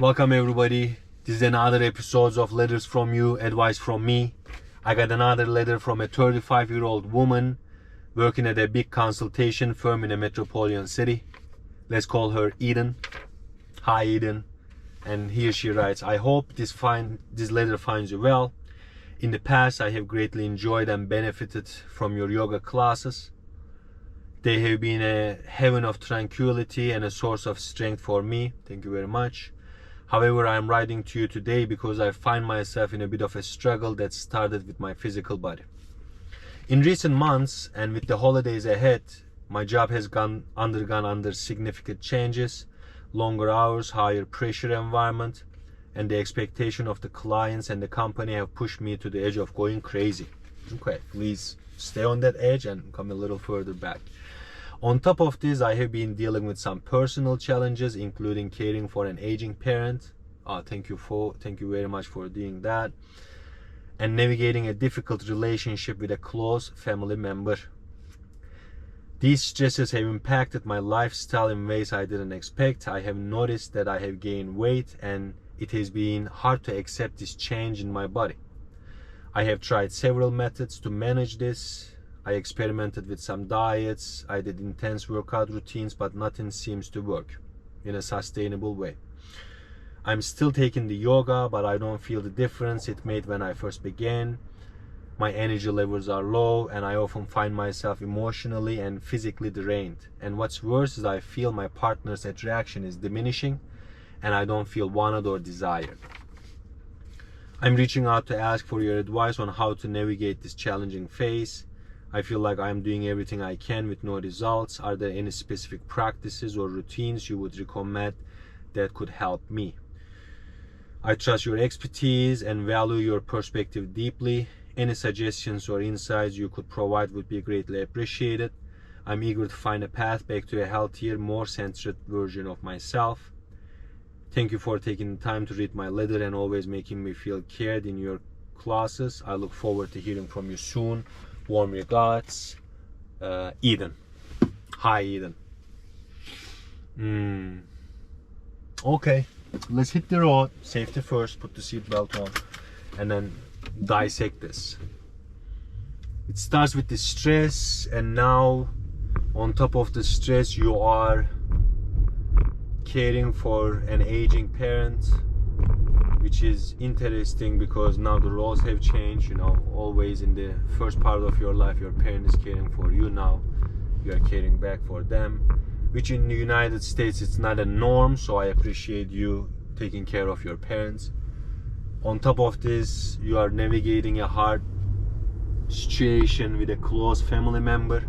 Welcome everybody. This is another episode of Letters from You, Advice from Me. I got another letter from a 35-year-old woman working at a big consultation firm in a metropolitan city. Let's call her Eden. Hi Eden. And here she writes, I hope this letter finds you well. In the past, I have greatly enjoyed and benefited from your yoga classes. They have been a heaven of tranquility and a source of strength for me. Thank you very much. However, I am writing to you today because I find myself in a bit of a struggle that started with my physical body. In recent months, and with the holidays ahead, my job has undergone significant changes, longer hours, higher pressure environment, and the expectation of the clients and the company have pushed me to the edge of going crazy. Okay, please stay on that edge and come a little further back. On top of this, I have been dealing with some personal challenges, including caring for an aging parent. Thank you very much for doing that. And navigating a difficult relationship with a close family member. These stresses have impacted my lifestyle in ways I didn't expect. I have noticed that I have gained weight, and it has been hard to accept this change in my body. I have tried several methods to manage this. I experimented with some diets. I did intense workout routines, but nothing seems to work in a sustainable way. I'm still taking the yoga, but I don't feel the difference it made when I first began. My energy levels are low, and I often find myself emotionally and physically drained. And what's worse is I feel my partner's attraction is diminishing, and I don't feel wanted or desired. I'm reaching out to ask for your advice on how to navigate this challenging phase. I feel like I'm doing everything I can with no results. Are there any specific practices or routines you would recommend that could help me? I trust your expertise and value your perspective deeply. Any suggestions or insights you could provide would be greatly appreciated. I'm eager to find a path back to a healthier, more centered version of myself. Thank you for taking the time to read my letter and always making me feel cared in your classes. I look forward to hearing from you soon. Warm regards, Eden. Hi, Eden. Okay, let's hit the road. Safety first, put the seatbelt on, and then dissect this. It starts with the stress, and now on top of the stress, you are caring for an aging parent, which is interesting because now the roles have changed. You know, always in the first part of your life your parent is caring for you. Now you are caring back for them, which in the United States it's not a norm, so I appreciate you taking care of your parents. On top of this, you are navigating a hard situation with a close family member,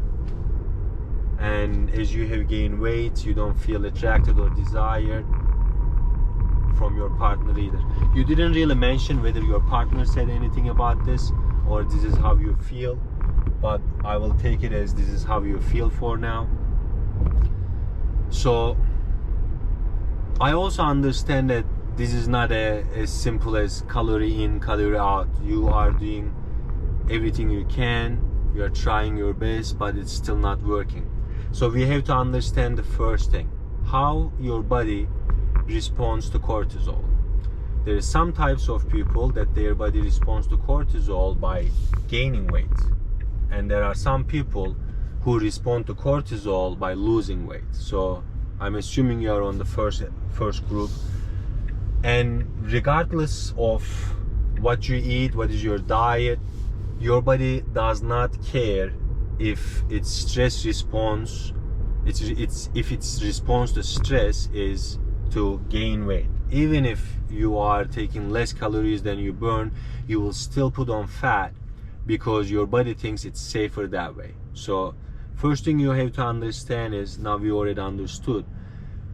and as you have gained weight, you don't feel attracted or desired from your partner either. You didn't really mention whether your partner said anything about this or this is how you feel, but I will take it as this is how you feel for now. So I also understand that this is not as simple as calorie in, calorie out. You are doing everything you can, you are trying your best, but it's still not working. So we have to understand the first thing, how your body responds to cortisol. There are some types of people that their body responds to cortisol by gaining weight, and there are some people who respond to cortisol by losing weight. So I'm assuming you are on the first group, and regardless of what you eat, what is your diet, your body does not care if its stress response, if its response to stress is to gain weight. Even if you are taking less calories than you burn, you will still put on fat because your body thinks it's safer that way. So first thing you have to understand is, now we already understood,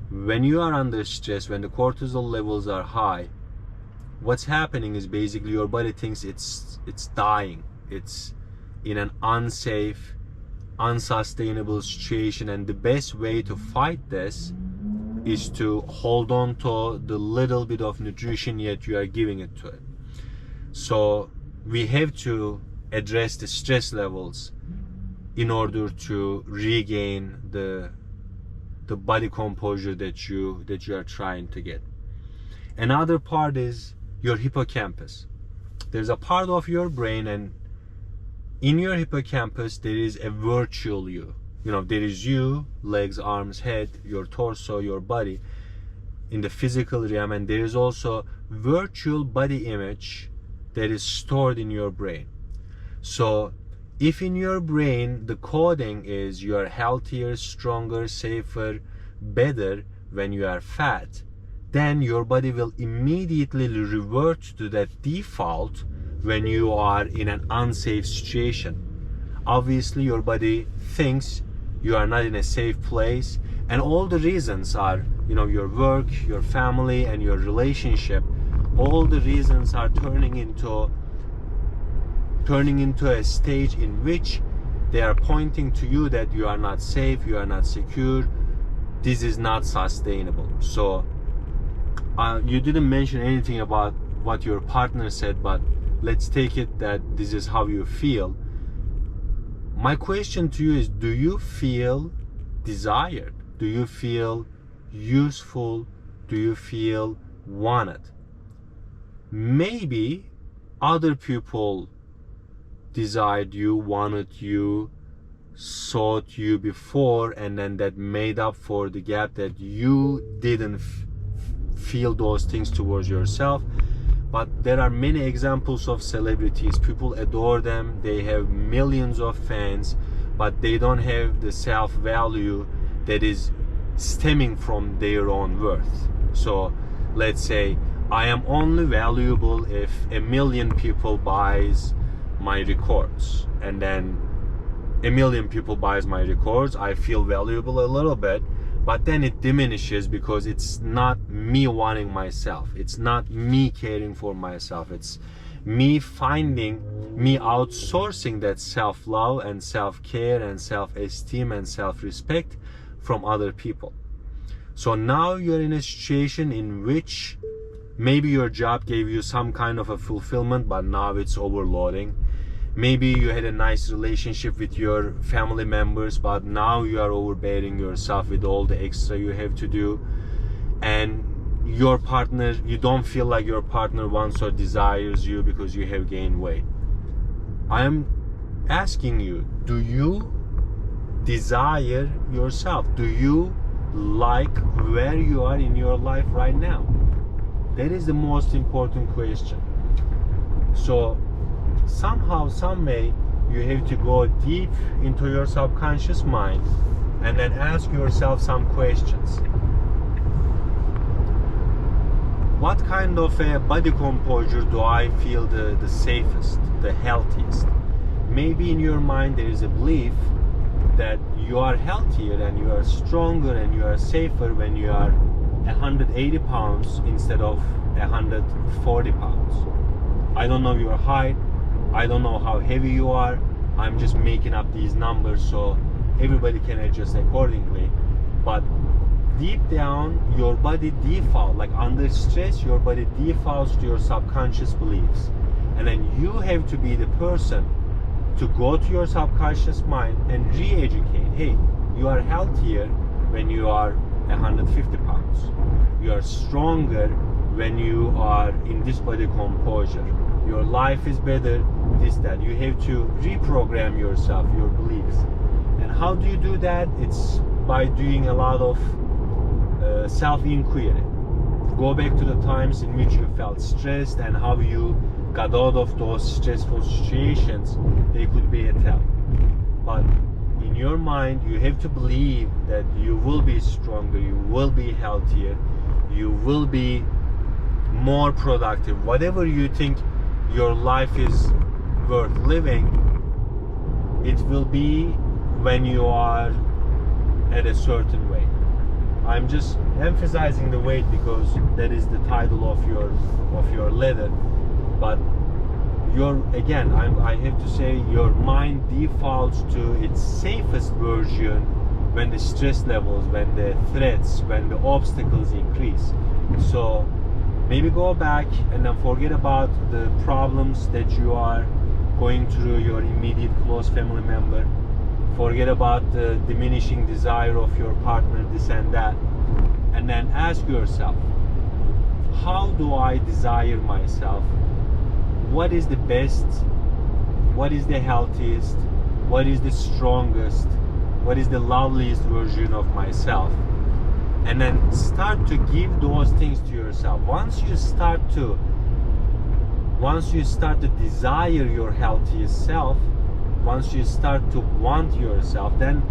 when you are under stress, when the cortisol levels are high, what's happening is basically your body thinks it's dying. It's in an unsafe, unsustainable situation, and the best way to fight this is to hold on to the little bit of nutrition yet you are giving it to it. So we have to address the stress levels in order to regain the body composure that you are trying to get. Another part is your hippocampus. There's a part of your brain, and in your hippocampus there is a virtual you. You know, there is you, legs, arms, head, your torso, your body in the physical realm, and there is also virtual body image that is stored in your brain. So if in your brain the coding is you are healthier, stronger, safer, better when you are fat, then your body will immediately revert to that default when you are in an unsafe situation. Obviously your body thinks you are not in a safe place, and all the reasons are, you know, your work, your family, and your relationship. All the reasons are turning into a stage in which they are pointing to you that you are not safe, you are not secure, this is not sustainable. So you didn't mention anything about what your partner said, but let's take it that this is how you feel. My question to you is, do you feel desired? Do you feel useful? Do you feel wanted? Maybe other people desired you, wanted you, sought you before, and then that made up for the gap that you didn't feel those things towards yourself. But there are many examples of celebrities. People adore them, they have millions of fans, but they don't have the self-value that is stemming from their own worth. So let's say I am only valuable if 1 million people buys my records, and then 1 million people buys my records, I feel valuable a little bit, but then it diminishes because it's not me wanting myself, it's not me caring for myself, it's me outsourcing that self-love and self-care and self-esteem and self-respect from other people. So now you're in a situation in which maybe your job gave you some kind of a fulfillment, but now it's overloading. Maybe you had a nice relationship with your family members, but now you are overbearing yourself with all the extra you have to do. And your partner, you don't feel like your partner wants or desires you because you have gained weight. I am asking you, do you desire yourself? Do you like where you are in your life right now? That is the most important question. So somehow, some way, you have to go deep into your subconscious mind and then ask yourself some questions. What kind of a body composure do I feel the safest, the healthiest? Maybe in your mind there is a belief that you are healthier and you are stronger and you are safer when you are 180 pounds instead of 140 pounds. I don't know your height, I don't know how heavy you are, I'm just making up these numbers so everybody can adjust accordingly. But deep down, your body defaults, like under stress, your body defaults to your subconscious beliefs. And then you have to be the person to go to your subconscious mind and re-educate. Hey, you are healthier when you are 150 pounds. You are stronger when you are in this body composure. Your life is better, this, that. You have to reprogram yourself, your beliefs. And how do you do that? It's by doing a lot of self-inquiry. Go back to the times in which you felt stressed and how you got out of those stressful situations. They could be a tell. But in your mind, you have to believe that you will be stronger, you will be healthier, you will be more productive. Whatever you think your life is worth living, it will be when you are at a certain weight. I'm just emphasizing the weight because that is the title of your letter. But I have to say, your mind defaults to its safest version when the stress levels, when the threats, when the obstacles increase. So maybe go back and then forget about the problems that you are going through, your immediate close family member. Forget about the diminishing desire of your partner, this and that. And then ask yourself, how do I desire myself? What is the best? What is the healthiest? What is the strongest? What is the loveliest version of myself? And then start to give those things to yourself. Once you start to desire your healthiest self, once you start to want yourself, then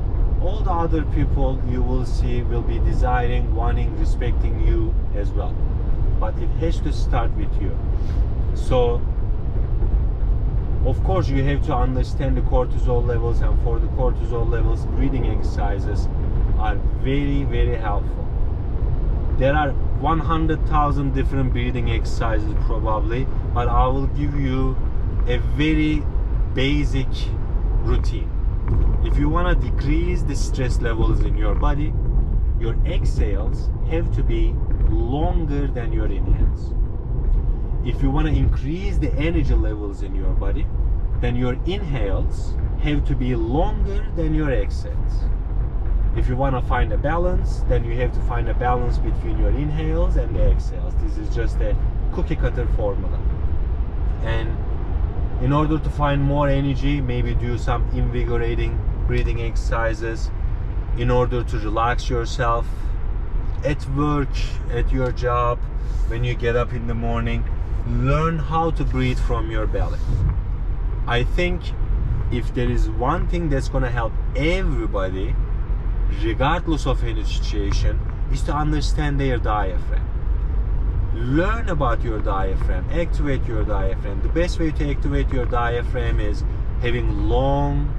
all the other people you will see will be desiring, wanting, respecting you as well. But it has to start with you. So of course you have to understand the cortisol levels, and for the cortisol levels, breathing exercises are very, very helpful. There are 100,000 different breathing exercises probably, but I will give you a very basic routine. If you want to decrease the stress levels in your body, your exhales have to be longer than your inhales. If you want to increase the energy levels in your body, then your inhales have to be longer than your exhales. If you want to find a balance, then you have to find a balance between your inhales and the exhales. This is just a cookie cutter formula. And in order to find more energy, maybe do some invigorating breathing exercises in order to relax yourself at work, at your job, when you get up in the morning. Learn how to breathe from your belly. I think if there is one thing that's going to help everybody, regardless of any situation, is to understand their diaphragm. Learn about your diaphragm, activate your diaphragm. The best way to activate your diaphragm is having long,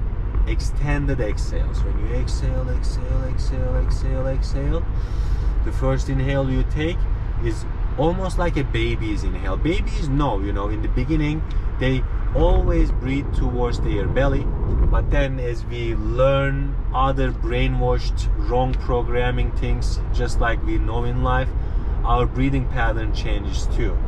extended exhales. When you exhale, exhale, exhale, exhale, exhale, the first inhale you take is almost like a baby's inhale. Babies know, in the beginning, they always breathe towards their belly, but then as we learn other brainwashed, wrong programming things, just like we know in life, our breathing pattern changes too.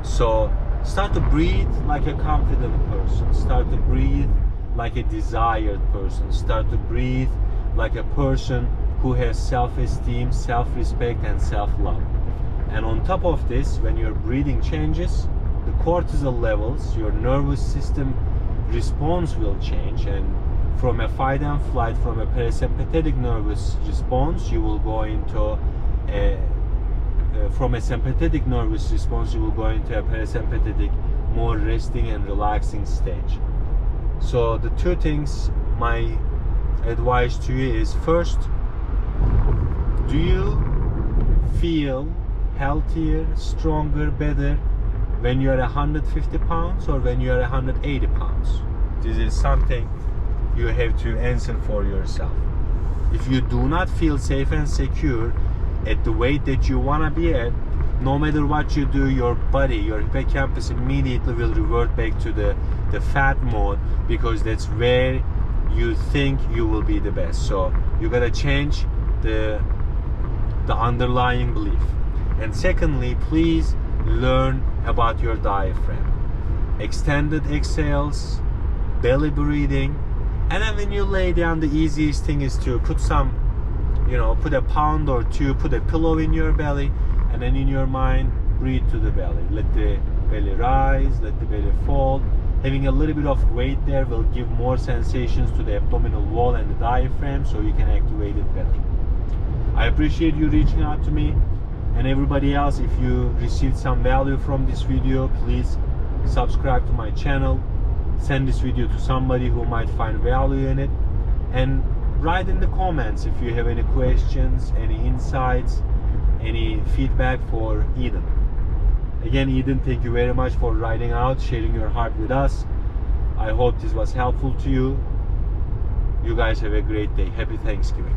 So start to breathe like a confident person. Start to breathe like a desired person. Start to breathe like a person who has self-esteem, self-respect, and self-love. And on top of this, when your breathing changes, the cortisol levels, your nervous system response will change, and from a fight and flight, from a parasympathetic nervous response, you will go into from a sympathetic nervous response, you will go into a parasympathetic, more resting and relaxing stage. So the two things, my advice to you is, first, do you feel healthier, stronger, better when you are 150 pounds or when you are 180 pounds? This is something you have to answer for yourself. If you do not feel safe and secure at the weight that you want to be at, no matter what you do, your body, your hippocampus immediately will revert back to the fat mode, because that's where you think you will be the best. So you gotta change the underlying belief. And secondly, please learn about your diaphragm. Extended exhales, belly breathing, and then when you lay down, the easiest thing is to put some, put a pound or two, put a pillow in your belly, and then in your mind, breathe to the belly. Let the belly rise, let the belly fall. Having a little bit of weight there will give more sensations to the abdominal wall and the diaphragm, so you can activate it better. I appreciate you reaching out to me. And everybody else, if you received some value from this video, please subscribe to my channel, send this video to somebody who might find value in it, and write in the comments if you have any questions, any insights, any feedback for Eden. Again, Eden, thank you very much for writing out, sharing your heart with us. I hope this was helpful to you. You guys have a great day. Happy Thanksgiving.